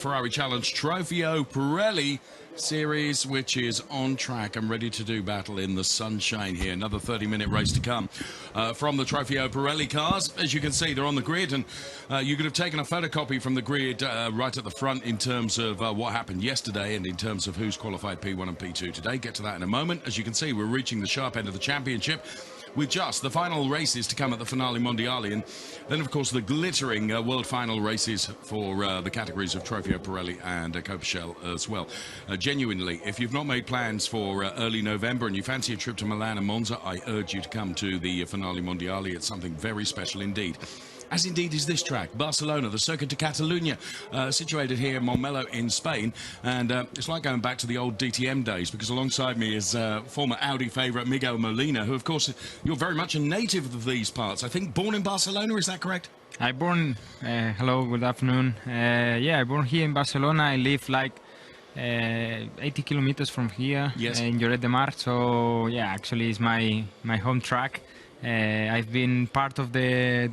Ferrari Challenge Trofeo Pirelli series, which is on track and ready to do battle in the sunshine here. Another 30-minute race to come from the Trofeo Pirelli cars. As you can see, they're on the grid, and you could have taken a photocopy from the grid right at the front in terms of what happened yesterday and in terms of who's qualified P1 and P2 today. Get to that in a moment. As you can see, we're reaching the sharp end of the championship, with just the final races to come at the Finale Mondiale, and then, of course, the glittering world final races for the categories of Trofeo Pirelli and Copa as well. Genuinely, if you've not made plans for early November and you fancy a trip to Milan and Monza, I urge you to come to the Finale Mondiale. It's something very special indeed. As indeed is this track, Barcelona, the Circuit-de-Catalunya, situated here in Montmeló in Spain. And it's like going back to the old DTM days, because alongside me is former Audi favourite Miguel Molina, who, of course, you're very much a native of these parts. I think born in Barcelona, is that correct? Hello, good afternoon. I born here in Barcelona. I live like 80 kilometers from here, yes, in Lloret de Mar. So, yeah, actually it's my home track. I've been part of the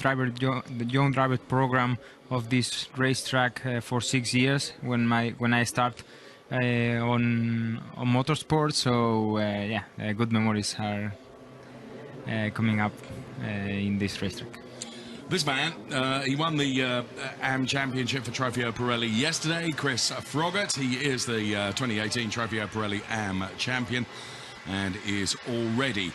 young driver program of this racetrack for 6 years when I start on motorsport. So good memories are coming up in this racetrack. This man, he won the AM Championship for Trofeo Pirelli yesterday, Chris Froggatt. He is the 2018 Trofeo Pirelli AM champion and is already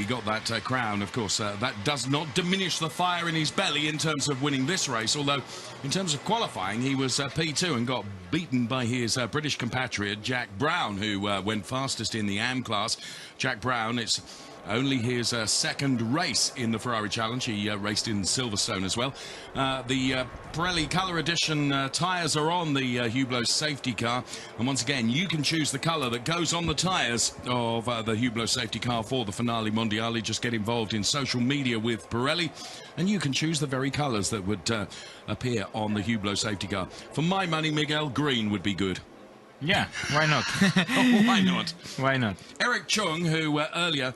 got that crown. Of course, that does not diminish the fire in his belly in terms of winning this race, although in terms of qualifying he was P2 and got beaten by his British compatriot Jack Brown, who went fastest in the AM class. Jack Brown, it's only his second race in the Ferrari Challenge. He raced in Silverstone as well. The Pirelli Colour Edition tyres are on the Hublot safety car, and once again you can choose the colour that goes on the tyres of the Hublot safety car for the Finale Mondiale. Just get involved in social media with Pirelli and you can choose the very colours that would appear on the Hublot safety car. For my money, Miguel, green would be good. Yeah, why not? Why not? Why not? Eric Chung, who earlier,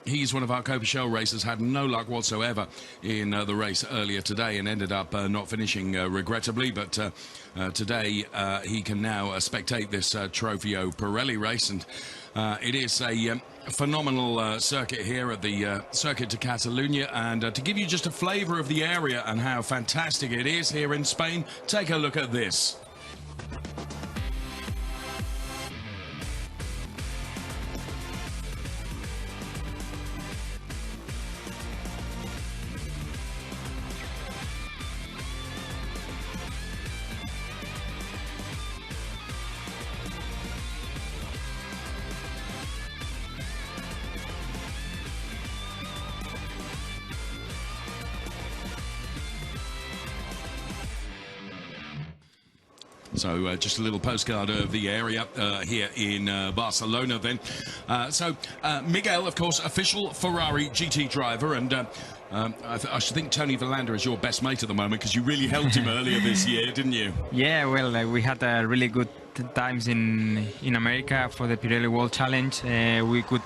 he's one of our Copa Shell racers, had no luck whatsoever in the race earlier today and ended up not finishing regrettably. But today he can now spectate this Trofeo Pirelli race, and it is a phenomenal circuit here at the Circuit-de-Catalunya. And to give you just a flavour of the area and how fantastic it is here in Spain, take a look at this. So just a little postcard of the area here in Barcelona then. Miguel, of course, official Ferrari GT driver, and I should think Tony Villander is your best mate at the moment, because you really helped him earlier this year, didn't you? Yeah, well, we had really good times in America for the Pirelli World Challenge. We could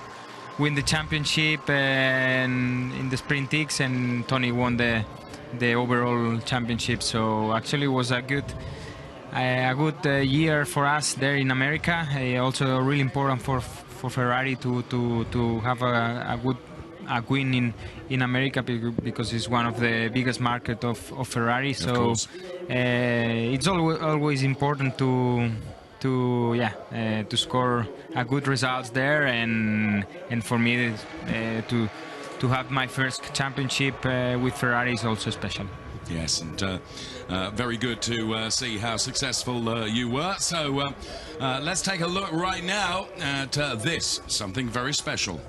win the championship and in the sprint X, and Tony won the overall championship. So actually it was a good year for us there in America. Also really important for Ferrari to have a win in America, because it's one of the biggest market of Ferrari. So it's always important to score a good results there, and for me to have my first championship with Ferrari is also special. Yes, and very good to see how successful you were. So let's take a look right now at this, something very special.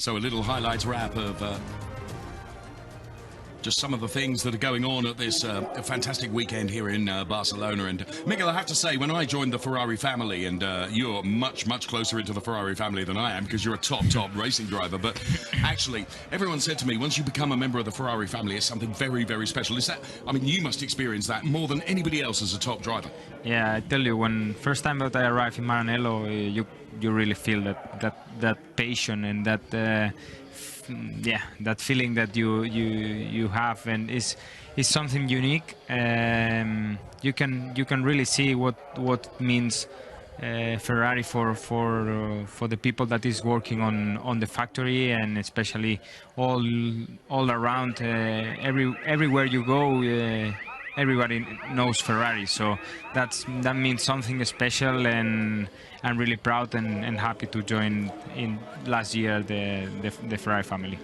So a little highlights wrap of just some of the things that are going on at this fantastic weekend here in Barcelona. And Miguel, I have to say, when I joined the Ferrari family, and you're much, much closer into the Ferrari family than I am because you're a top racing driver, but actually, everyone said to me, once you become a member of the Ferrari family, it's something very, very special. Is that, I mean, you must experience that more than anybody else as a top driver. Yeah, I tell you, when first time that I arrived in Maranello, you really feel that passion and that that feeling that you have, and is something unique. You can really see what means Ferrari for the people that is working on the factory, and especially all around, everywhere you go. Everybody knows Ferrari, so that means something special, and I'm really proud and happy to join in last year the Ferrari family.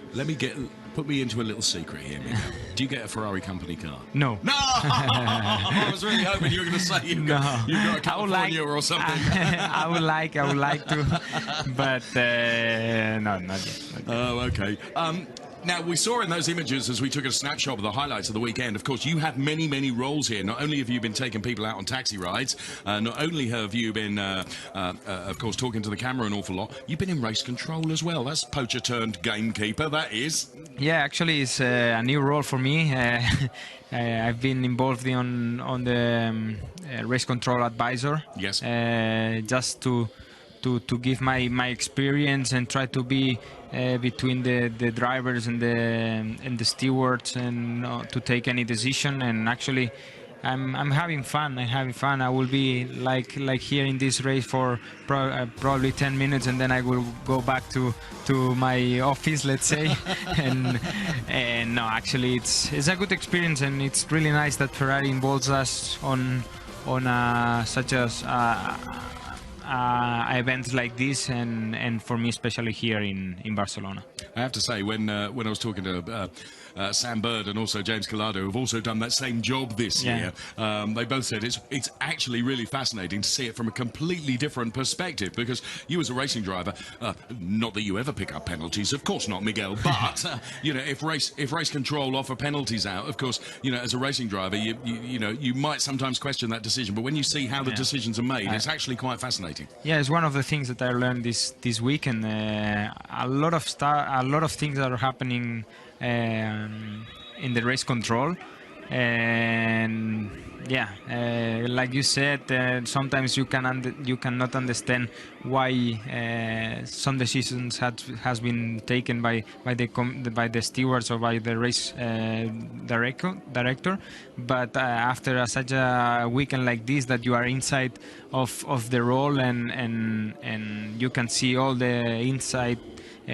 Put me into a little secret here, Miguel. Do you get a Ferrari company car? No. No! I was really hoping you were going to say you've got a California or something. I would like to, but no, not yet. Oh, okay. Now, we saw in those images as we took a snapshot of the highlights of the weekend, of course, you had many, many roles here. Not only have you been taking people out on taxi rides, not only have you been, of course, talking to the camera an awful lot, you've been in race control as well. That's poacher turned gamekeeper, that is. Yeah, actually, it's a new role for me. I've been involved on the race control advisor. Yes. Just to give my experience and try to be between the drivers and the stewards, and to take any decision. And actually, I'm having fun. I will be like here in this race for probably 10 minutes, and then I will go back to my office, let's say. and no, actually, it's a good experience, and it's really nice that Ferrari involves us on such as events like this, and for me especially here in Barcelona. I have to say, when I was talking to Sam Bird and also James Collado, who've also done that same job this year, they both said it's actually really fascinating to see it from a completely different perspective, because you as a racing driver, not that you ever pick up penalties, of course not, Miguel, but if race control offer penalties out, of course, as a racing driver, you might sometimes question that decision, but when you see how the decisions are made, it's actually quite fascinating. Yeah, it's one of the things that I learned this week, and a lot of things are happening in the race control, and like you said, sometimes you cannot understand why some decisions has been taken by the stewards or by the race director. But after such a weekend like this, that you are inside of the role, and you can see all the inside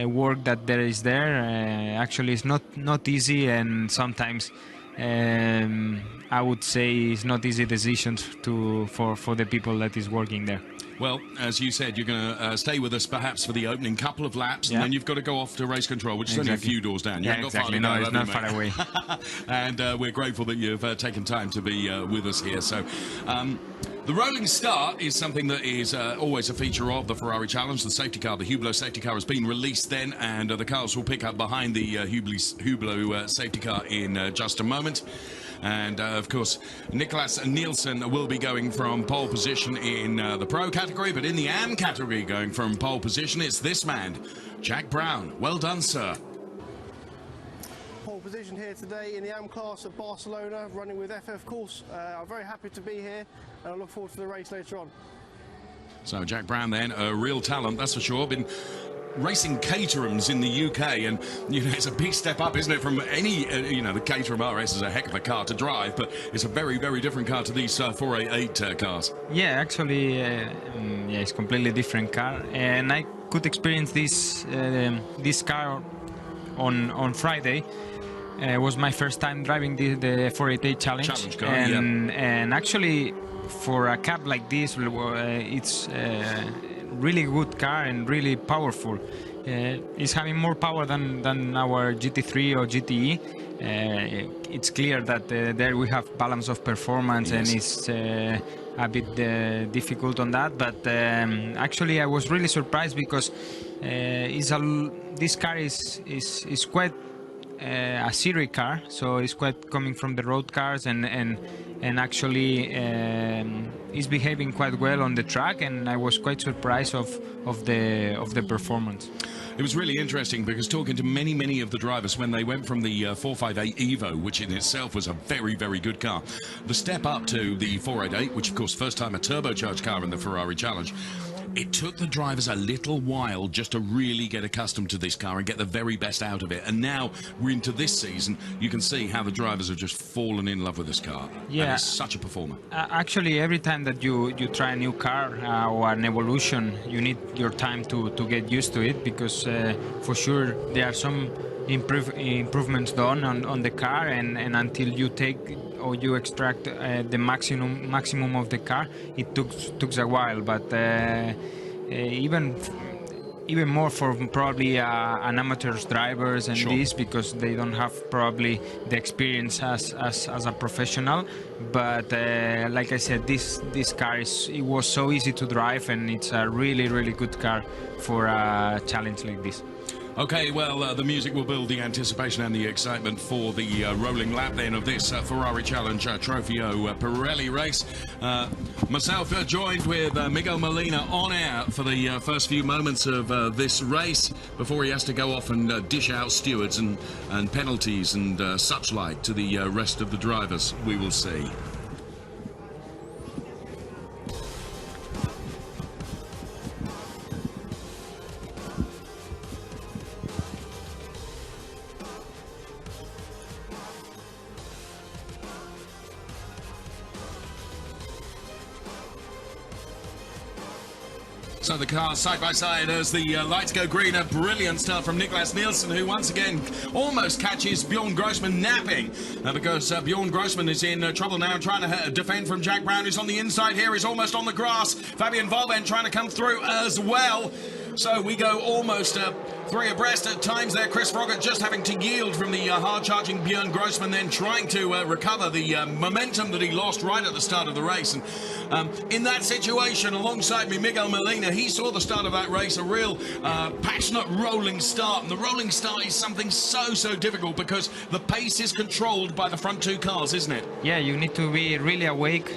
work that there is there. Actually, it's not easy, and sometimes I would say it's not easy decisions for the people that is working there. Well, as you said, you're going to stay with us perhaps for the opening couple of laps, and then you've got to go off to race control, which is only a few doors down. You haven't got far to go, it's not far away. And we're grateful that you've taken time to be with us here. So the rolling start is something that is always a feature of the Ferrari Challenge. The safety car, the Hublot safety car, has been released then, and the cars will pick up behind the Hublot safety car in just a moment. And of course, Nicholas Nielsen will be going from pole position in the Pro category, but in the AM category, going from pole position, it's this man, Jack Brown. Well done, sir. Pole position here today in the AM class at Barcelona, running with FF Course. I'm very happy to be here, and I look forward to the race later on. So Jack Brown then, a real talent, that's for sure. Been racing Caterhams in the UK, and it's a big step up, isn't it, from any the Caterham RS is a heck of a car to drive, but it's a very, very different car to these 488 cars. Yeah, actually, it's completely different car, and I could experience this car on Friday. It was my first time driving the 488 Challenge car, and actually, for a cab like this, it's really good car and really powerful. It's having more power than our GT3 or GTE. It's clear that there we have balance of performance, and it's a bit difficult on that. But actually, I was really surprised, because This car is quite a series car, so it's quite coming from the road cars, and actually is behaving quite well on the track, and I was quite surprised of the performance. It was really interesting because talking to many of the drivers when they went from the 458 Evo, which in itself was a very good car, the step up to the 488, which of course first time a turbocharged car in the Ferrari Challenge, it took the drivers a little while just to really get accustomed to this car and get the very best out of it. And now we're into this season, you can see how the drivers have just fallen in love with this car. Yeah, and it's such a performer. Actually, every time that you try a new car or an evolution, you need your time to get used to it, because for sure there are some improvements done on the car, and until you take or you extract the maximum of the car, it took a while. But even more for probably an amateur drivers and sure. this, because they don't have probably the experience as a professional. But like I said, this car it was so easy to drive, and it's a really good car for a challenge like this. Okay, well, the music will build the anticipation and the excitement for the rolling lap then of this Ferrari Challenge Trofeo Pirelli race. Myself joined with Miguel Molina on air for the first few moments of this race before he has to go off and dish out stewards and penalties and such like to the rest of the drivers. We will see. So the cars side by side as the lights go green. A brilliant start from Niklas Nielsen, who once again almost catches Bjorn Grossman napping because Bjorn Grossman is in trouble now, trying to defend from Jack Brown, who's on the inside here. He's almost on the grass. Fabian Volven trying to come through as well. So we go almost three abreast at times there. Chris Froggatt just having to yield from the hard-charging Bjorn Grossman, then trying to recover the momentum that he lost right at the start of the race. And in that situation, alongside me, Miguel Molina, he saw the start of that race, a real passionate rolling start. And the rolling start is something so difficult because the pace is controlled by the front two cars, isn't it? Yeah, you need to be really awake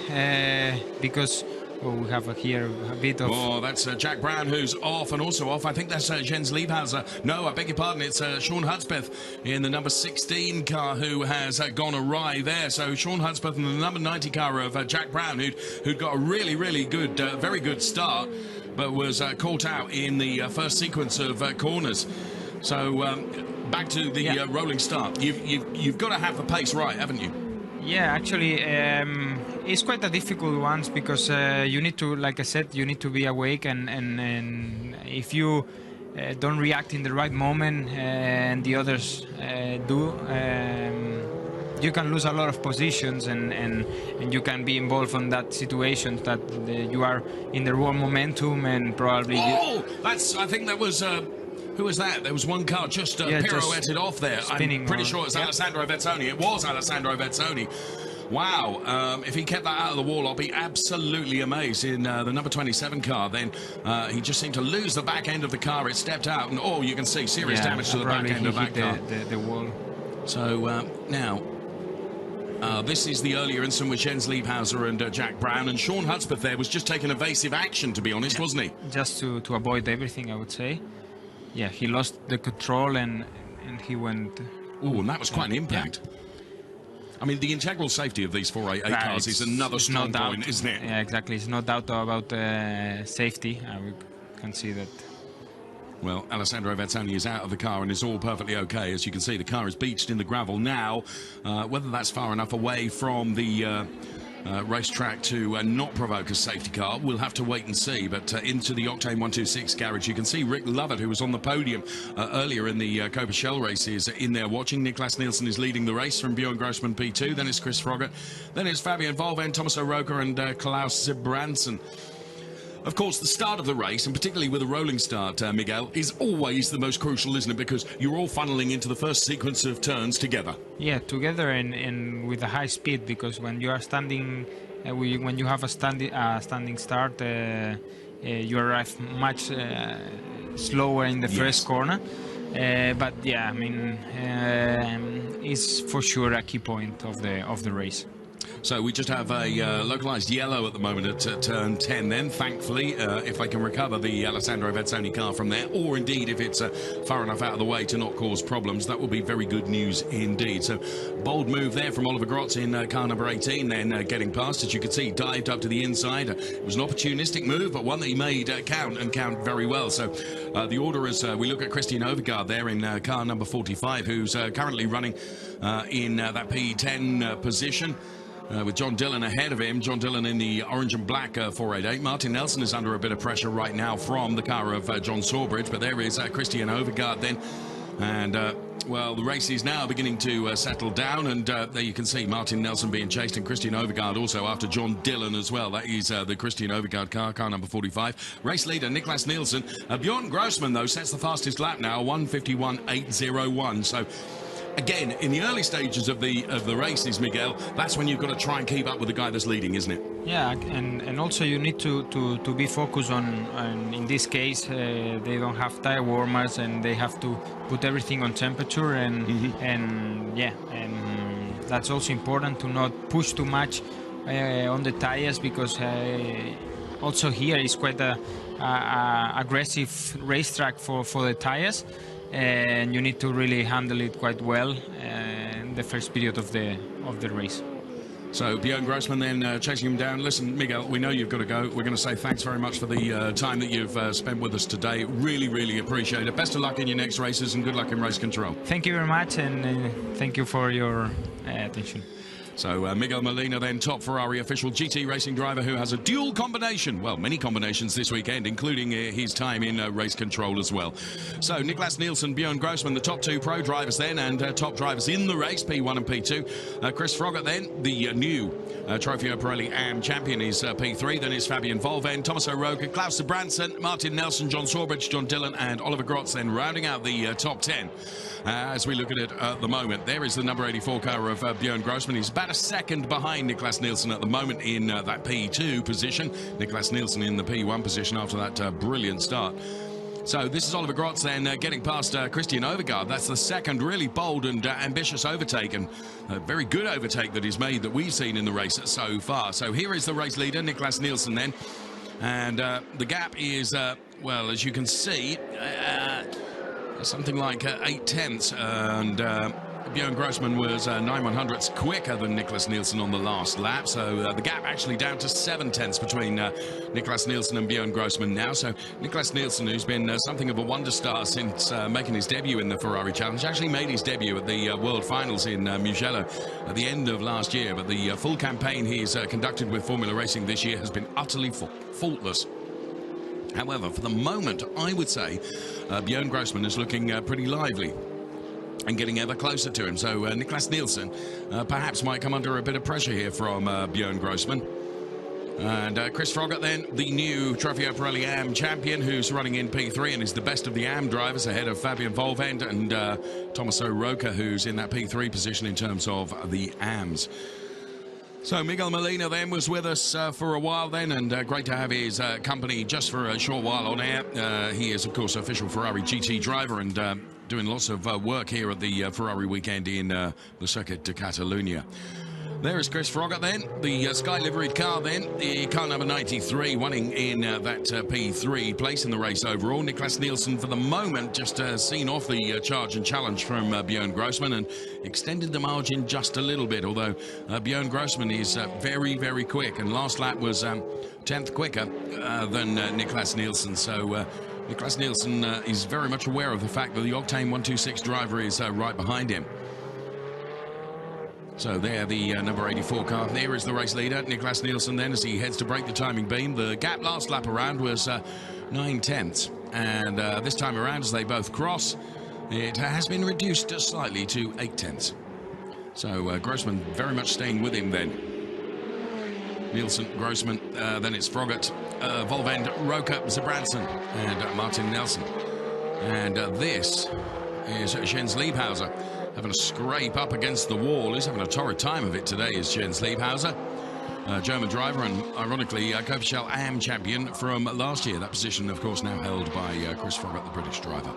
because... Oh, we have here a bit of... Oh, that's Jack Brown, who's off, and also off. I think that's Jens Liebhauser. No, I beg your pardon. It's Sean Hudspeth in the number 16 car who has gone awry there. So Sean Hudspeth in the number 90 car of Jack Brown, who'd got a really good, very good start, but was caught out in the first sequence of corners. So back to the rolling start. You've got to have the pace right, haven't you? Yeah, actually, it's quite a difficult one because you need to, like I said, you need to be awake, and if you don't react in the right moment and the others do, you can lose a lot of positions, and you can be involved in that situation that you are in the wrong momentum and probably... Oh, I think that was... Who was that? There was one car just pirouetted off there. I'm pretty sure it's Alessandro Vezzoni. It was Alessandro Vezzoni. Wow. If he kept that out of the wall, I'll be absolutely amazed. In the number 27 car, then he just seemed to lose the back end of the car. It stepped out, and you can see serious damage to the back end of that car. The wall. So now... this is the earlier incident with Jens Liebhauser and Jack Brown, and Sean Hudspeth there was just taking evasive action, to be honest, wasn't he? Just to avoid everything, I would say. Yeah, he lost the control and he went... Oh, and that was quite an impact. Yeah. I mean, the integral safety of these 488 cars is another strong point, isn't it? Yeah, exactly. It's no doubt about safety. We can see that. Well, Alessandro Vezzoni is out of the car and is all perfectly okay. As you can see, the car is beached in the gravel now. Whether that's far enough away from the... racetrack to not provoke a safety car, we'll have to wait and see. But into the Octane 126 garage, you can see Rick Lovett, who was on the podium earlier in the Copa Shell races, in there watching. Niklas Nielsen is leading the race from Bjorn Grossman P2, then it's Chris Froggatt, then it's Fabian Volven, Thomas O'Rourke and Klaus Zibranson. Of course, the start of the race, and particularly with a rolling start, Miguel, is always the most crucial, isn't it? Because you're all funneling into the first sequence of turns together. Yeah, together and with a high speed, because when you are standing, when you have a standing start, you arrive much slower in the Yes. first corner. But yeah, I mean, it's for sure a key point of the race. So we just have a localized yellow at the moment at turn 10 then, thankfully, if they can recover the Alessandro Vezzoni car from there, or indeed if it's far enough out of the way to not cause problems, that will be very good news indeed. So bold move there from Oliver Grotz in car number 18, then getting past, as you can see, dived up to the inside. It was an opportunistic move, but one that he made count very well. So the order is we look at Christian Overgaard there in car number 45, who's currently running in that P10 position. With John Dillon ahead of him, John Dillon in the orange and black 488. Martin Nelson is under a bit of pressure right now from the car of John Sawbridge, but there is Christian Overgaard then. And, well, the race is now beginning to settle down, and there you can see Martin Nelson being chased, and Christian Overgaard also after John Dillon as well. That is the Christian Overgaard car number 45. Race leader, Niklas Nielsen. Bjorn Grossman, though, sets the fastest lap now, 1:51.801. So, again, in the early stages of the races, Miguel, that's when you've got to try and keep up with the guy that's leading, isn't it? Yeah, and also you need to be focused on in this case, they don't have tire warmers and they have to put everything on temperature and that's also important to not push too much on the tires, because also here is quite a aggressive racetrack for the tires. And you need to really handle it quite well in the first period of the race. So Bjorn Grossman then chasing him down. Listen, Miguel, we know you've got to go. We're going to say thanks very much for the time that you've spent with us today. Really, really appreciate it. Best of luck in your next races and good luck in race control. Thank you very much, and thank you for your attention. So Miguel Molina then, top Ferrari official GT racing driver who has a dual combination, well, many combinations this weekend, including his time in race control as well. So Niklas Nielsen, Bjorn Grossman, the top two pro drivers then, and top drivers in the race, P1 and P2. Chris Froggatt then, the new Trofeo Pirelli AM champion, is P3. Then is Fabian Volven, Thomas O'Rourke, Klaus Branson, Martin Nelson, John Sawbridge, John Dillon and Oliver Grotz then rounding out the top 10. As we look at it at the moment, there is the number 84 car of Bjorn Grossman. He's about a second behind Niklas Nielsen at the moment in that P2 position. Niklas Nielsen in the P1 position after that brilliant start. So this is Oliver Grotz then getting past Christian Overgaard. That's the second really bold and ambitious overtake, and a very good overtake that he's made that we've seen in the race so far. So here is the race leader, Niklas Nielsen then. And the gap is, well, as you can see, something like 8 tenths, and Bjorn Grossman was 9/100ths quicker than Niklas Nielsen on the last lap, so the gap actually down to 7 tenths between Niklas Nielsen and Bjorn Grossman now. So Niklas Nielsen, who's been something of a wonder star since making his debut in the Ferrari Challenge, actually made his debut at the World Finals in Mugello at the end of last year, but the full campaign he's conducted with Formula Racing this year has been utterly faultless. However, for the moment, I would say Bjorn Grossman is looking pretty lively and getting ever closer to him. So Niklas Nielsen perhaps might come under a bit of pressure here from Bjorn Grossman. And Chris Froggatt then, the new Trofeo Pirelli AM champion, who's running in P3 and is the best of the AM drivers ahead of Fabian Volvend and Thomas O'Rourke, who's in that P3 position in terms of the AMs. So Miguel Molina then was with us for a while then, and great to have his company just for a short while on air. He is, of course, official Ferrari GT driver and doing lots of work here at the Ferrari weekend in the Circuit de Catalunya. There is Chris Froggatt then, the Sky liveried car then, the car number 93, winning in that P3 place in the race overall. Niklas Nielsen, for the moment, just seen off the charge and challenge from Bjorn Grossman and extended the margin just a little bit, although Bjorn Grossman is very, very quick, and last lap was 10th quicker than Niklas Nielsen. So Niklas Nielsen is very much aware of the fact that the Octane 126 driver is right behind him. So there, the number 84 car. There is the race leader, Niklas Nielsen, then, as he heads to break the timing beam. The gap last lap around was 9 tenths. And this time around, as they both cross, it has been reduced slightly to 8 tenths. So Grossman very much staying with him then. Nielsen, Grossman, then it's Froggatt, Volvend, Roca, Zabranson, and Martin Nelson. And this is Jens Liebhauser, having a scrape up against the wall. He's having a torrid time of it today, is Jens Liebhauser. German driver, and ironically, co-official AM champion from last year. That position, of course, now held by Chris Froggatt, the British driver.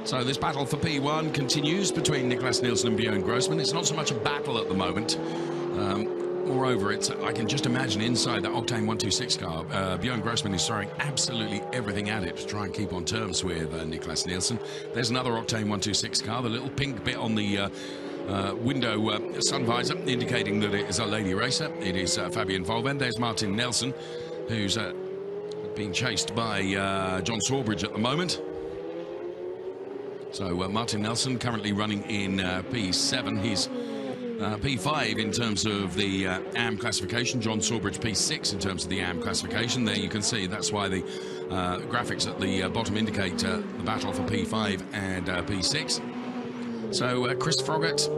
So this battle for P1 continues between Niklas Nielsen and Björn Grossman. It's not so much a battle at the moment. Moreover, I can just imagine inside that Octane 126 car, Björn Grossman is throwing absolutely everything at it to try and keep on terms with Niklas Nielsen. There's another Octane 126 car, the little pink bit on the window sun visor, indicating that it is a lady racer. It is Fabian Volven. There's Martin Nelson, who's being chased by John Sawbridge at the moment. So Martin Nelson currently running in P7. He's P5 in terms of the AM classification. John Sawbridge P6 in terms of the AM classification. There you can see that's why the graphics at the bottom indicate the battle for P5 and P6. So Chris Froggatt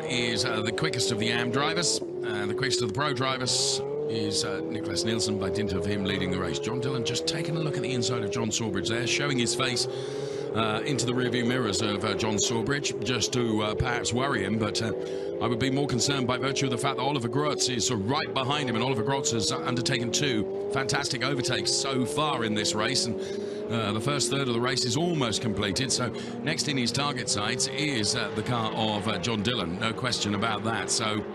is the quickest of the AM drivers. The quickest of the pro drivers is Niklas Nielsen, by dint of him leading the race. John Dillon just taking a look at the inside of John Sawbridge there, showing his face into the rearview mirrors of John Sawbridge, just to perhaps worry him, but I would be more concerned by virtue of the fact that Oliver Grotz is right behind him, and Oliver Grotz has undertaken 2 fantastic overtakes so far in this race, and the first third of the race is almost completed. So next in his target sights is the car of John Dillon, no question about that. So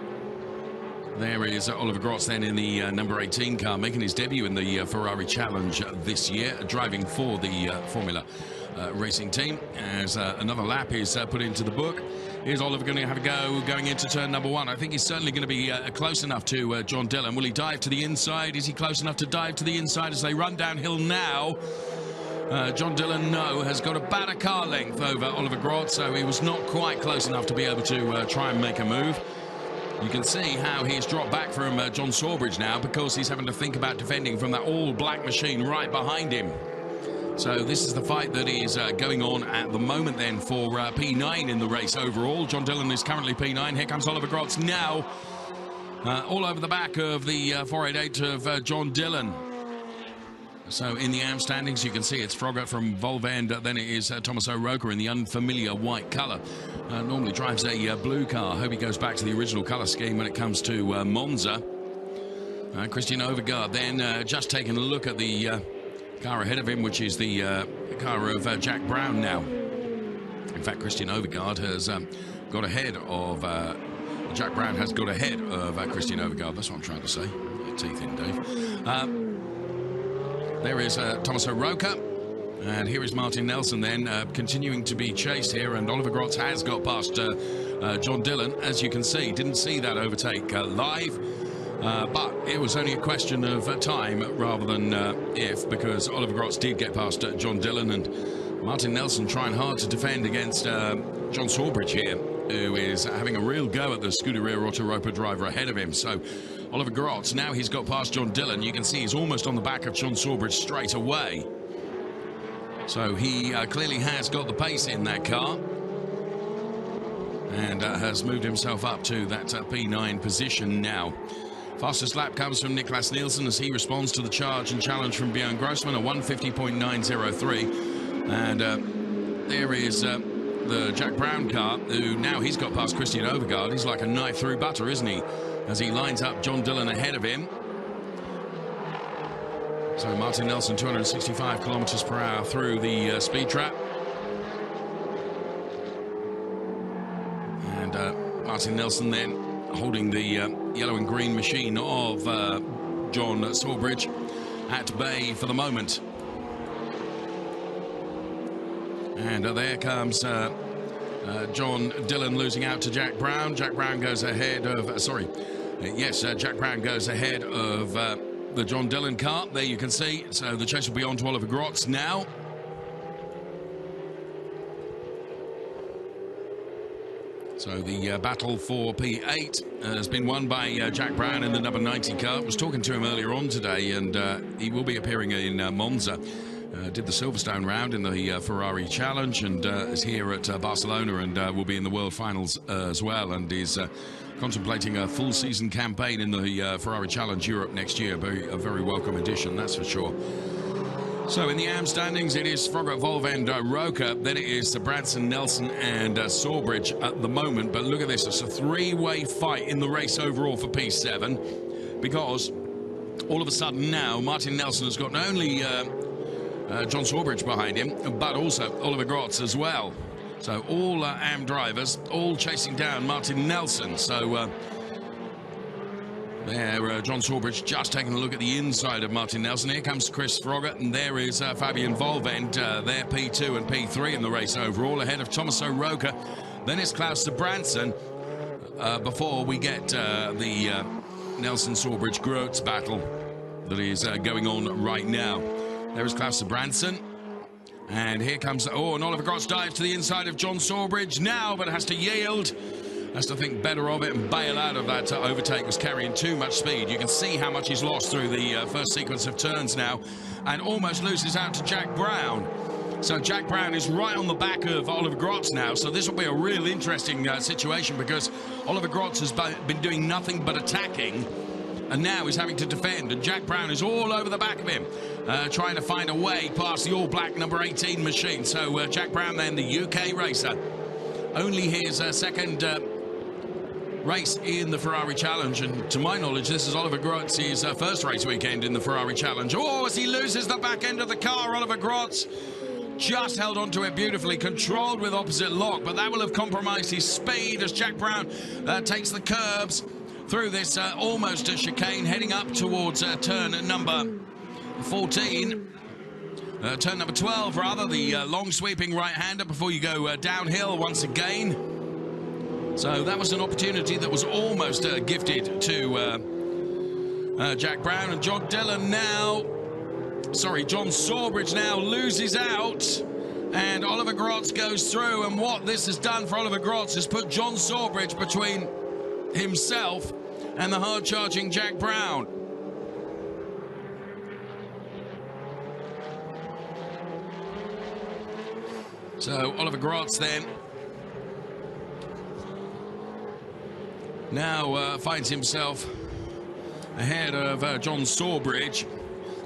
there is Oliver Grotz then in the number 18 car, making his debut in the Ferrari Challenge this year, driving for the Formula racing team. As another lap is put into the book, is Oliver going to have a go going into turn number 1? I think he's certainly going to be close enough to John Dillon. Will he dive to the inside? Is he close enough to dive to the inside as they run downhill now? John Dillon, no, has got about a car length over Oliver Grotz, so he was not quite close enough to be able to try and make a move. You can see how he's dropped back from John Sawbridge now, because he's having to think about defending from that all-black machine right behind him. So this is the fight that is going on at the moment then for P9 in the race overall. John Dillon is currently P9. Here comes Oliver Grotz now, all over the back of the 488 of John Dillon. So in the AM standings, you can see it's Froggatt from Volvend, then it is Thomas O'Rourke in the unfamiliar white colour. Normally drives a blue car. Hope he goes back to the original colour scheme when it comes to Monza. Christian Overgaard then just taking a look at the car ahead of him, which is the car of Jack Brown now. In fact, Christian Overgaard has got ahead of... Jack Brown has got ahead of Christian Overgaard. That's what I'm trying to say. Your teeth in, Dave. There is Thomas O'Rourke, and here is Martin Nelson then continuing to be chased here, and Oliver Grotz has got past John Dillon, as you can see. Didn't see that overtake live, but it was only a question of time rather than if, because Oliver Grotz did get past John Dillon, and Martin Nelson trying hard to defend against John Sawbridge here, who is having a real go at the Scuderia Autoropa driver ahead of him. So Oliver Grotz, now he's got past John Dillon. You can see he's almost on the back of John Sawbridge straight away. So he clearly has got the pace in that car, and has moved himself up to that P9 position now. Fastest lap comes from Niklas Nielsen as he responds to the charge and challenge from Björn Grossman, a 150.903. And there is the Jack Brown car, who now he's got past Christian Overgaard. He's like a knife through butter, isn't he? As he lines up John Dillon ahead of him. So Martin Nelson, 265 kilometers per hour through the speed trap. And Martin Nelson then holding the yellow and green machine of John Sawbridge at bay for the moment. And there comes John Dillon losing out to Jack Brown. Jack Brown goes ahead of, Jack Brown goes ahead of the John Dillon car. There you can see. So the chase will be on to Oliver Grotz now. So the battle for P8 has been won by Jack Brown in the number 90 car. I was talking to him earlier on today, and he will be appearing in Monza. Did the Silverstone round in the Ferrari Challenge, and is here at Barcelona, and will be in the World Finals as well, and is contemplating a full season campaign in the Ferrari Challenge Europe next year. A very welcome addition, that's for sure. So in the AM standings, it is Frogger, Volvo and Roca. Then it is Branson, Nelson and Sawbridge at the moment. But look at this, it's a three-way fight in the race overall for P7, because all of a sudden now Martin Nelson has got not only John Sawbridge behind him, but also Oliver Grotz as well. So all AM drivers, all chasing down Martin Nelson. So there, John Sawbridge just taking a look at the inside of Martin Nelson. Here comes Chris Frogger, and there is Fabian Volvend. They're P2 and P3 in the race overall, ahead of Thomas O'Rourke. Then it's Klaus Branson before we get the Nelson-Sawbridge Grotz battle that is going on right now. There is Klaus Branson. And here comes, oh, and Oliver Grotz dives to the inside of John Sawbridge now, but has to yield. Has to think better of it and bail out of that overtake. Was carrying too much speed. You can see how much he's lost through the first sequence of turns now, and almost loses out to Jack Brown. So Jack Brown is right on the back of Oliver Grotz now. So this will be a real interesting situation, because Oliver Grotz has been doing nothing but attacking, and now he's having to defend, and Jack Brown is all over the back of him, trying to find a way past the all-black number 18 machine. So Jack Brown then, the UK racer, only his second race in the Ferrari Challenge, and to my knowledge this is Oliver Grotz's first race weekend in the Ferrari Challenge. Oh, as he loses the back end of the car, Oliver Grotz just held onto it beautifully, controlled with opposite lock, but that will have compromised his speed as Jack Brown takes the curbs through this almost a chicane, heading up towards turn number 14. Turn number 12, rather, the long sweeping right-hander before you go downhill once again. So that was an opportunity that was almost gifted to Jack Brown, and John Sawbridge now loses out, and Oliver Grotz goes through, and what this has done for Oliver Grotz is put John Sawbridge between himself and the hard-charging Jack Brown. So Oliver Grotz then now finds himself ahead of John Sawbridge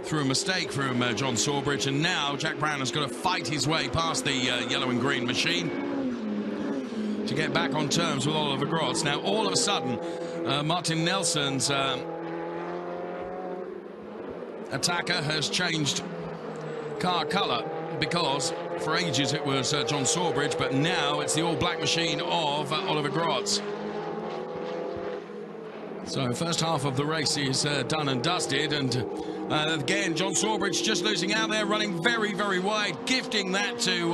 through a mistake from John Sawbridge, and now Jack Brown has got to fight his way past the yellow and green machine to get back on terms with Oliver Grotz. Now all of a sudden Martin Nelson's attacker has changed car colour, because for ages it was John Sawbridge, but now it's the all-black machine of Oliver Grotz. So first half of the race is done and dusted, and again John Sawbridge just losing out there, running very, very wide, gifting that to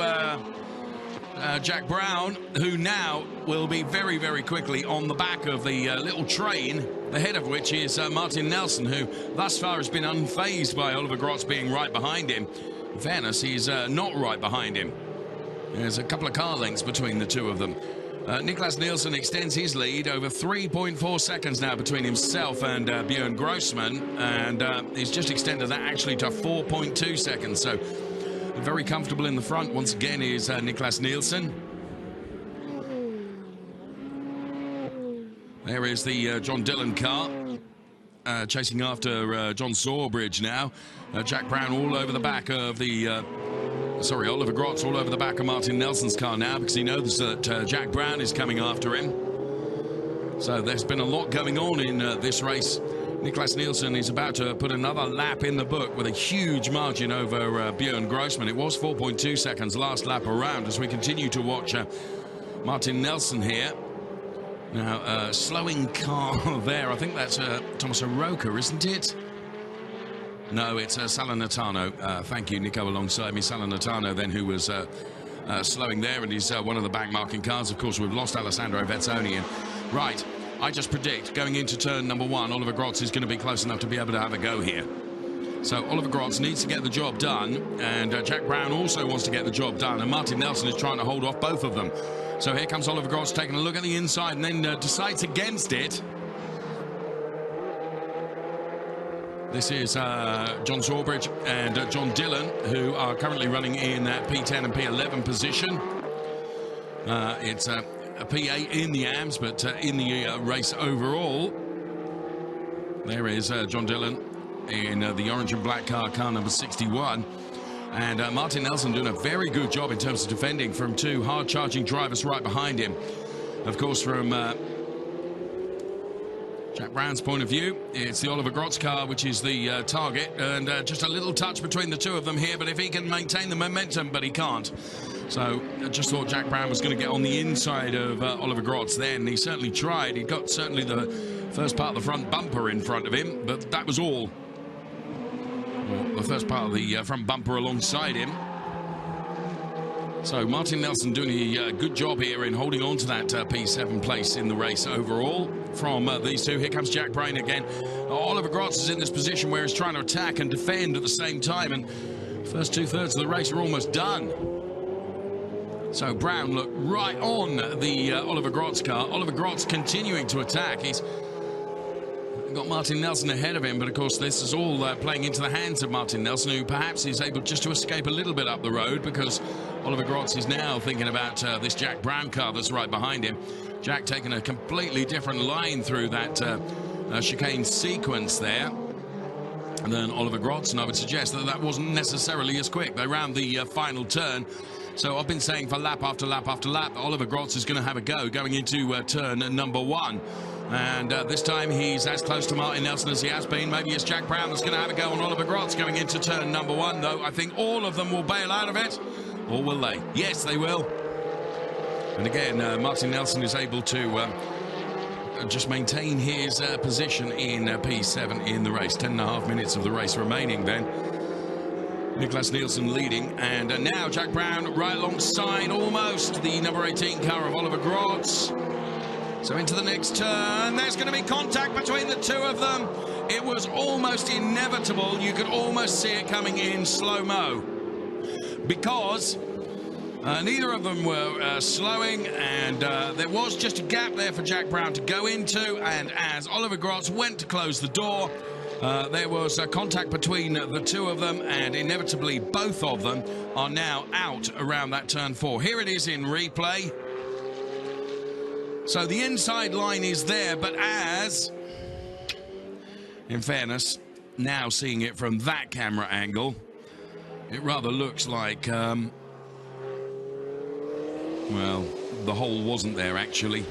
Jack Brown, who now will be very, very quickly on the back of the little train, the head of which is Martin Nelson, who thus far has been unfazed by Oliver Grotz being right behind him. In fairness, he's not right behind him. There's a couple of car lengths between the two of them. Niklas Nielsen extends his lead over 3.4 seconds now between himself and Björn Grossman, and he's just extended that actually to 4.2 seconds. So very comfortable in the front once again is Niklas Nielsen. There is the John Dillon car chasing after John Sawbridge now. Jack Brown all over the back of the Oliver Grotz all over the back of Martin Nelson's car now, because he knows that Jack Brown is coming after him. So there's been a lot going on in this race. Niklas Nielsen is about to put another lap in the book with a huge margin over Björn Grossman. It was 4.2 seconds last lap around, as we continue to watch Martin Nelson here. Now, slowing car there. I think that's Thomas O'Rourke, isn't it? No, it's Salernitano. Thank you, Nico, alongside me. Salernitano then, who was slowing there, and he's one of the back-marking cars. Of course, we've lost Alessandro Vezzoni. And right, I just predict going into turn number 1, Oliver Grotz is going to be close enough to be able to have a go here. So Oliver Grotz needs to get the job done, and Jack Brown also wants to get the job done, and Martin Nelson is trying to hold off both of them. So here comes Oliver Grotz taking a look at the inside, and then decides against it. This is John Sawbridge and John Dillon, who are currently running in that P10 and P11 position. It's a P8 in the AMS, but in the race overall, there is John Dillon in the orange and black car number 61. And Martin Nelson doing a very good job in terms of defending from two hard-charging drivers right behind him. Of course, from Jack Brown's point of view, it's the Oliver Grotz car which is the target, and just a little touch between the two of them here, but if he can maintain the momentum, but he can't. So I just thought Jack Brown was going to get on the inside of Oliver Grotz then. He certainly tried. He got certainly the first part of the front bumper in front of him, but that was all. Well, the first part of the front bumper alongside him. So Martin Nelson doing a good job here in holding on to that P7 place in the race overall from these two. Here comes Jack Brown again. Oliver Grotz is in this position where he's trying to attack and defend at the same time, and first two-thirds of the race are almost done. So Brown looked right on the Oliver Grotz car. Oliver Grotz continuing to attack. He's got Martin Nelson ahead of him, but of course this is all playing into the hands of Martin Nelson, who perhaps is able just to escape a little bit up the road, because Oliver Grotz is now thinking about this Jack Brown car that's right behind him. Jack taking a completely different line through that chicane sequence there than Oliver Grotz, and I would suggest that that wasn't necessarily as quick. They round the final turn. So I've been saying for lap after lap after lap, Oliver Grotz is going to have a go going into turn number 1. And this time he's as close to Martin Nelson as he has been. Maybe it's Jack Brown that's going to have a go on Oliver Grotz going into turn number 1, though. I think all of them will bail out of it. Or will they? Yes, they will. And again, Martin Nelson is able to just maintain his position in P7 in the race. 10.5 minutes of the race remaining then. Niklas Nielsen leading, and now Jack Brown right alongside almost the number 18 car of Oliver Grotz. So into the next turn, there's going to be contact between the two of them. It was almost inevitable. You could almost see it coming in slow-mo, because neither of them were slowing, and there was just a gap there for Jack Brown to go into, and as Oliver Grotz went to close the door, there was contact between the two of them, and inevitably both of them are now out around that turn 4. Here it is in replay. So the inside line is there, but as, in fairness, now seeing it from that camera angle, it rather looks like, well, the hole wasn't there actually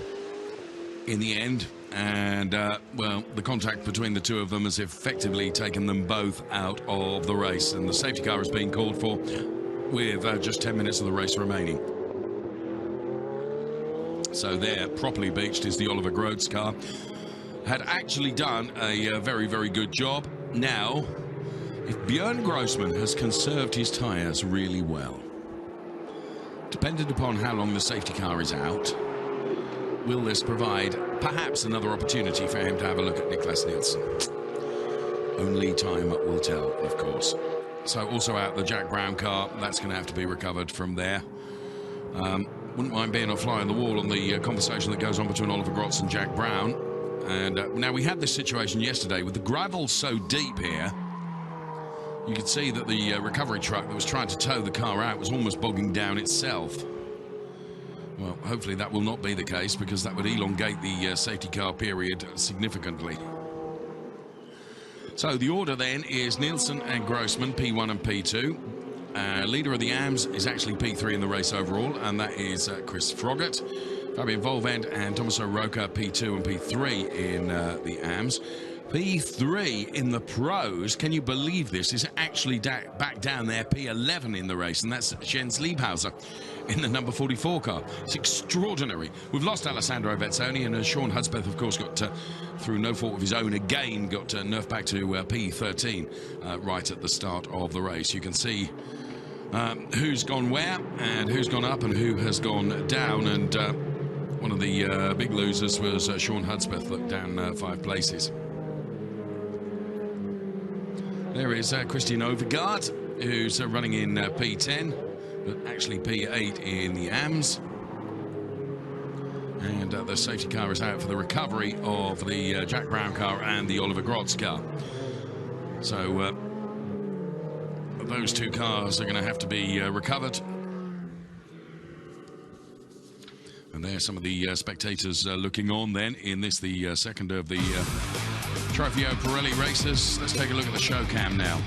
in the end. And, well, the contact between the two of them has effectively taken them both out of the race. And the safety car is being called for with just 10 minutes of the race remaining. So there, properly beached, is the Oliver Grotz car. Had actually done a very, very good job. Now, if Björn Grossman has conserved his tyres really well, dependent upon how long the safety car is out, will this provide perhaps another opportunity for him to have a look at Niklas Nielsen? Only time will tell, of course. So also out the Jack Brown car, that's going to have to be recovered from there. Wouldn't mind being a fly on the wall on the conversation that goes on between Oliver Grotz and Jack Brown. And now we had this situation yesterday with the gravel so deep here. You could see that the recovery truck that was trying to tow the car out was almost bogging down itself. Well, hopefully that will not be the case, because that would elongate the safety car period significantly. So the order then is Nielsen and Grossman, P1 and P2. Leader of the AMS is actually P3 in the race overall, and that is Chris Froggatt. Fabian Volvend and Tommaso Roca, P2 and P3 in the AMS. P3 in the pros, can you believe this, is actually back down there, P11 in the race, and that's Jens Liebhauser in the number 44 car. It's extraordinary. We've lost Alessandro Vezzoni, and Sean Hudspeth, of course, got through no fault of his own again, got nerfed back to P13 right at the start of the race. You can see who's gone where and who's gone up and who has gone down, and one of the big losers was Sean Hudspeth, looked down 5 places. There is Christian Overgaard, who's running in P10, but actually P8 in the AMS. And the safety car is out for the recovery of the Jack Brown car and the Oliver Grotz car. So those two cars are going to have to be recovered. And there's some of the spectators looking on then in this, the second of the Trofeo Pirelli races. Let's take a look at the show cam now.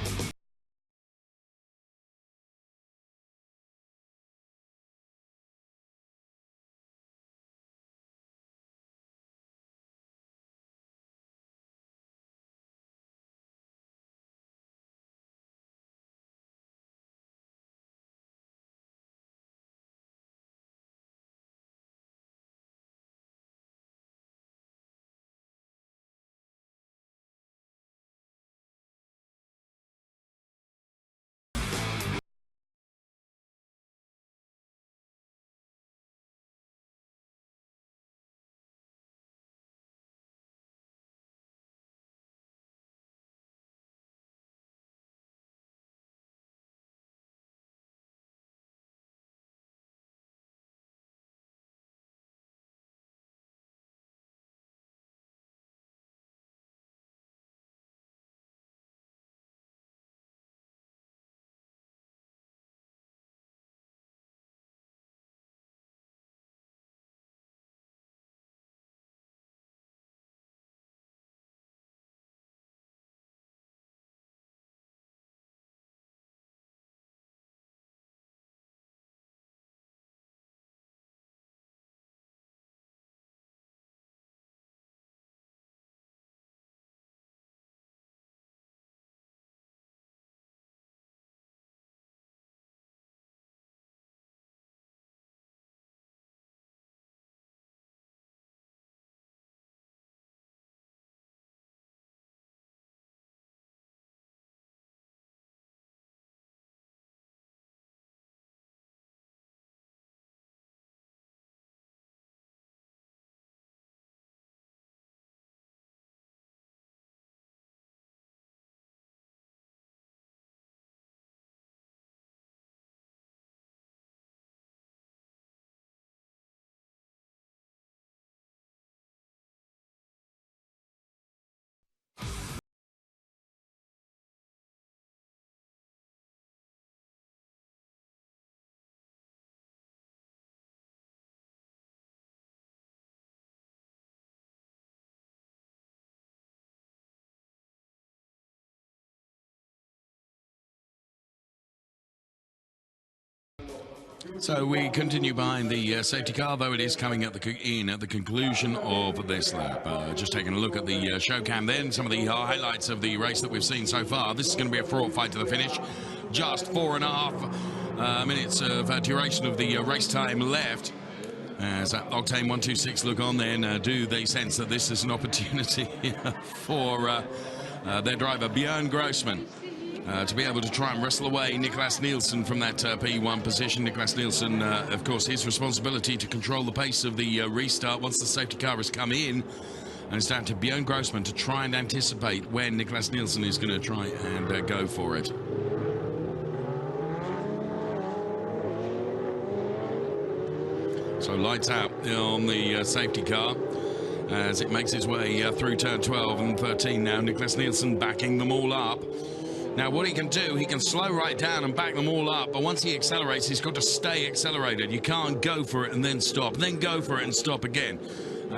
So we continue behind the safety car, though it is coming at the conclusion of this lap. Just taking a look at the show cam then, some of the highlights of the race that we've seen so far. This is going to be a fraught fight to the finish. Just 4.5 minutes of duration of the race time left. As Octane 126 look on then, do they sense that this is an opportunity for their driver Björn Grossman to be able to try and wrestle away Niklas Nielsen from that P1 position. Niklas Nielsen, of course, his responsibility to control the pace of the restart once the safety car has come in. And it's down to Björn Grossman to try and anticipate when Niklas Nielsen is going to try and go for it. So lights out on the safety car as it makes its way through turn 12 and 13 now. Niklas Nielsen backing them all up. Now what he can do, he can slow right down and back them all up, but once he accelerates, he's got to stay accelerated. You can't go for it and then stop, then go for it and stop again.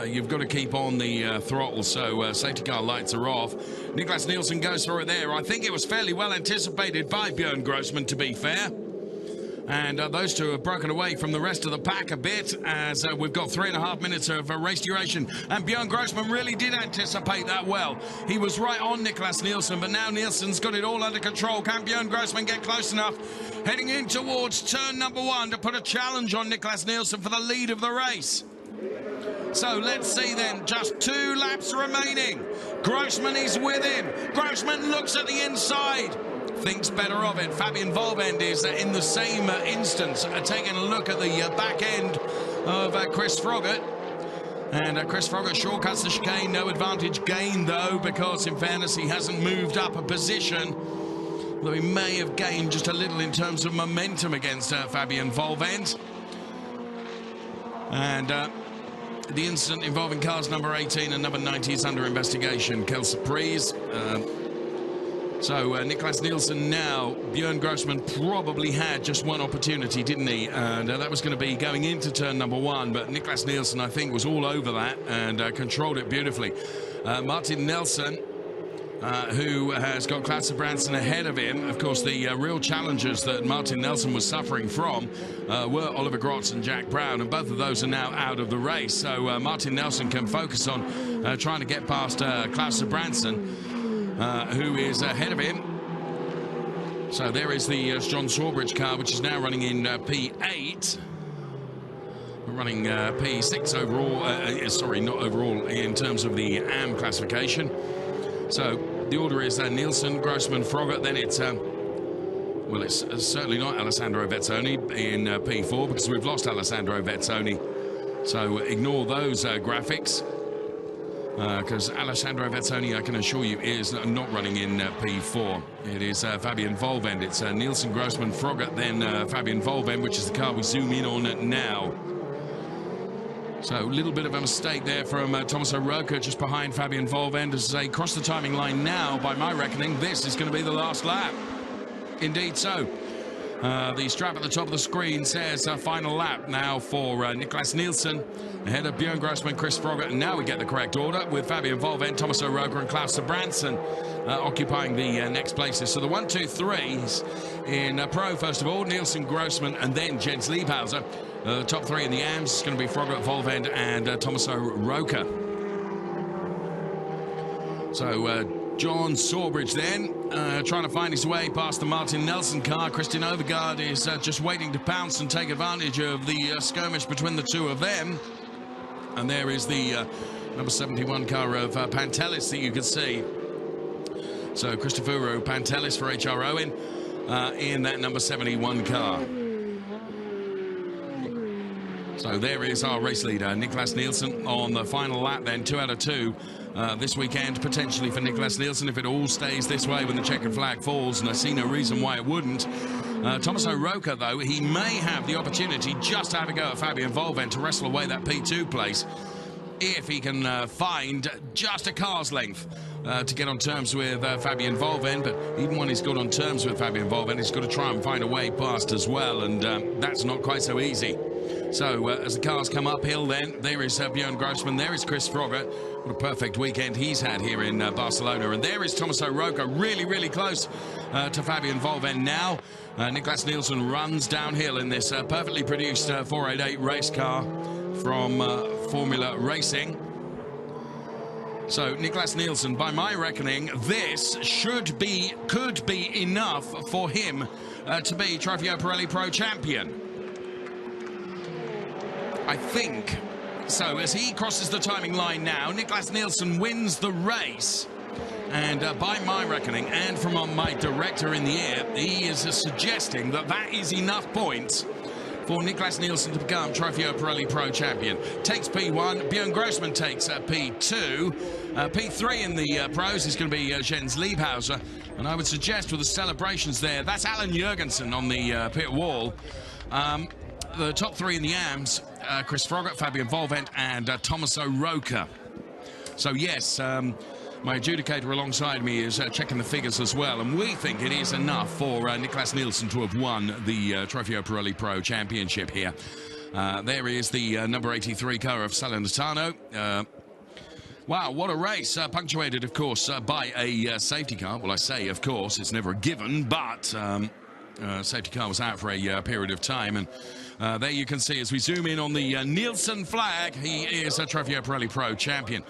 You've got to keep on the throttle, so safety car lights are off. Niklas Nielsen goes for it there. I think it was fairly well anticipated by Björn Grossman, to be fair. And those two have broken away from the rest of the pack a bit as we've got 3.5 minutes of race duration. And Björn Grossman really did anticipate that well. He was right on Niklas Nielsen, but now Nielsen's got it all under control. Can Björn Grossman get close enough? Heading in towards turn number 1 to put a challenge on Niklas Nielsen for the lead of the race. So let's see then, just 2 laps remaining. Grossman is with him. Grossman looks at the inside. Thinks better of it. Fabian Volvend is in the same instance, taking a look at the back end of Chris Froggatt. And Chris Froggatt shortcuts the chicane, no advantage gained though, because in fairness he hasn't moved up a position. Though he may have gained just a little in terms of momentum against Fabian Volvend. And the incident involving cars number 18 and number 90 is under investigation. Quelle surprise. So Niklas Nielsen now, Björn Grossman probably had just one opportunity, didn't he? And that was going to be going into turn number 1, but Niklas Nielsen, I think, was all over that and controlled it beautifully. Martin Nelson, who has got Klaus Branson ahead of him. Of course, the real challengers that Martin Nelson was suffering from were Oliver Grotz and Jack Brown, and both of those are now out of the race. So Martin Nelson can focus on trying to get past Klaus Branson, who is ahead of him. So there is the John Sawbridge car, which is now running in P8. Running P6 overall, sorry, not overall, in terms of the AM classification. So the order is Nielsen, Grossman, Froggatt, then it's, well, it's certainly not Alessandro Vezzoni in P4, because we've lost Alessandro Vezzoni. So ignore those graphics. Because Alessandro Vezzoni, I can assure you, is not running in P4. It is Fabian Volvend. It's Nielsen, Grossman, Froggatt, then Fabian Volvend, which is the car we zoom in on now. So a little bit of a mistake there from Thomas O'Rourke just behind Fabian Volvend as they cross the timing line now. By my reckoning, this is going to be the last lap. Indeed so. The strap at the top of the screen says final lap now for Niklas Nielsen ahead of Björn Grossman, Chris Froggatt, and now we get the correct order with Fabian Volvend, Thomas O'Rourke and Klaus Branson occupying the next places. So the 1, 2, 3s in Pro first of all, Nielsen, Grossman and then Jens Liebhauser. The top 3 in the AMS is going to be Froggatt, Volvend and Thomas O'Rourke. So John Sawbridge then trying to find his way past the Martin Nelson car. Christian Overgaard is just waiting to pounce and take advantage of the skirmish between the two of them. And there is the number 71 car of Pantelis that you can see. So Cristoforo Pantelis for HR Owen in that number 71 car. So there is our race leader, Niklas Nielsen, on the final lap then, 2 out of 2 this weekend, potentially for Niklas Nielsen, if it all stays this way when the checkered flag falls, and I see no reason why it wouldn't. Thomas O'Rourke, though, he may have the opportunity just to have a go at Fabian Volvend to wrestle away that P2 place, if he can find just a car's length to get on terms with Fabian Volvend. But even when he's got on terms with Fabian Volvend, he's got to try and find a way past as well, and that's not quite so easy. So as the cars come uphill then, there is Björn Grossman, there is Chris Froggatt. What a perfect weekend he's had here in Barcelona. And there is Tommaso Rocca, really close to Fabian Volven now. Niklas Nielsen runs downhill in this perfectly produced 488 race car from Formula Racing. So Niklas Nielsen, by my reckoning, this could be enough for him to be Trofeo Pirelli Pro Champion. I think so. As he crosses the timing line now, Niklas Nielsen wins the race. And by my reckoning, and from my director in the air, he is suggesting that that is enough points for Niklas Nielsen to become Trofeo Pirelli Pro Champion. Takes P1, Björn Grossman takes P2. P3 in the pros is going to be Jens Liebhauser. And I would suggest with the celebrations there, that's Alan Jurgensen on the pit wall. The top three in the AMs, Chris Froggatt, Fabian Volvent, and Tommaso Rocca. So yes, my adjudicator alongside me is checking the figures as well, and we think it is enough for Niklas Nielsen to have won the Trofeo Pirelli Pro Championship here. There is the number 83 car of Salernitano. Wow, what a race, punctuated, of course, by a safety car. Well, I say, of course, it's never a given, but safety car was out for a period of time, and there you can see as we zoom in on the Nielsen flag, he is a Trofeo Pirelli Pro Champion.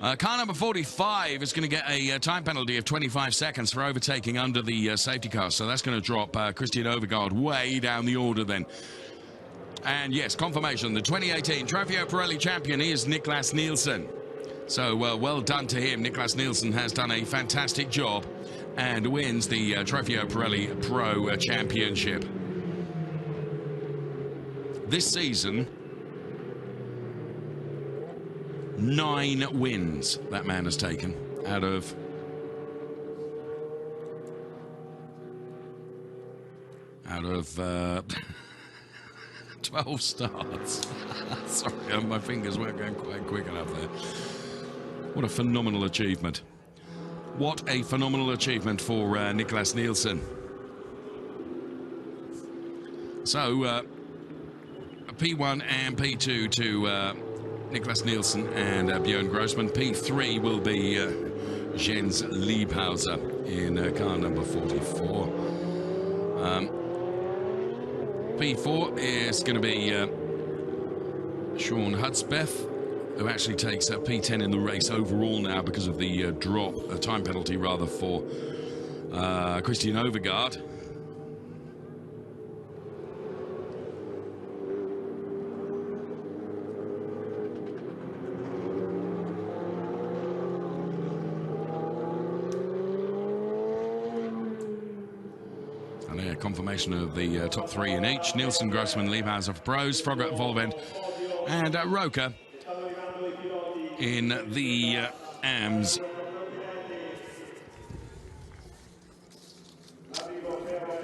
Car number 45 is going to get a time penalty of 25 seconds for overtaking under the safety car, so that's going to drop Christian Overgaard way down the order then. And yes, confirmation, the 2018 Trofeo Pirelli champion is Niklas Nielsen. So well done to him. Niklas Nielsen has done a fantastic job and wins the Trofeo Pirelli Pro Championship. This season, 9 wins that man has taken out of 12 starts. Sorry, my fingers weren't going quite quick enough there. What a phenomenal achievement. What a phenomenal achievement for Niklas Nielsen. So, P1 and P2 to Niklas Nielsen and Björn Grossman. P3 will be Jens Liebhauser in car number 44. P4 is going to be Sean Hudspeth, who actually takes P10 in the race overall now because of the time penalty rather, for Christian Overgaard. Confirmation of the top 3 in each. Nielsen, Grossman, Liebhauser for pros, Froggatt, Volvent, and Rocca in the AMs.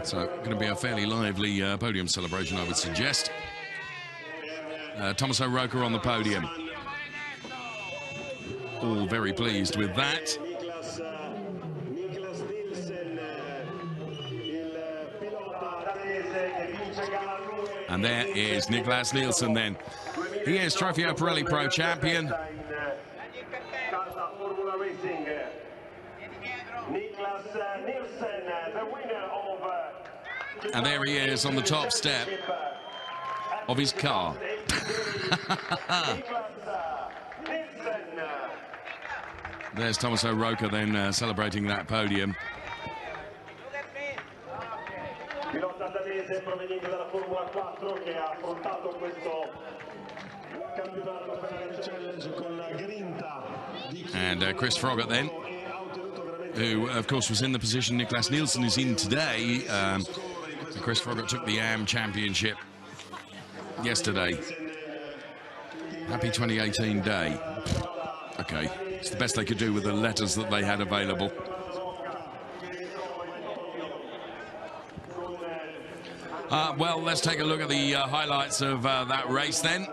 So, going to be a fairly lively podium celebration, I would suggest. Tommaso Rocca on the podium. All very pleased with that. And there is Niklas Nielsen then. He is Trofeo Pirelli Pro Champion. And there he is on the top step of his car. There's Tommaso Rocca then celebrating that podium. And Chris Froggatt then, who of course was in the position Niklas Nielsen is in today. Chris Froggatt took the AM Championship yesterday. Happy 2018 day. Okay, it's the best they could do with the letters that they had available. Well, let's take a look at the highlights of that race then.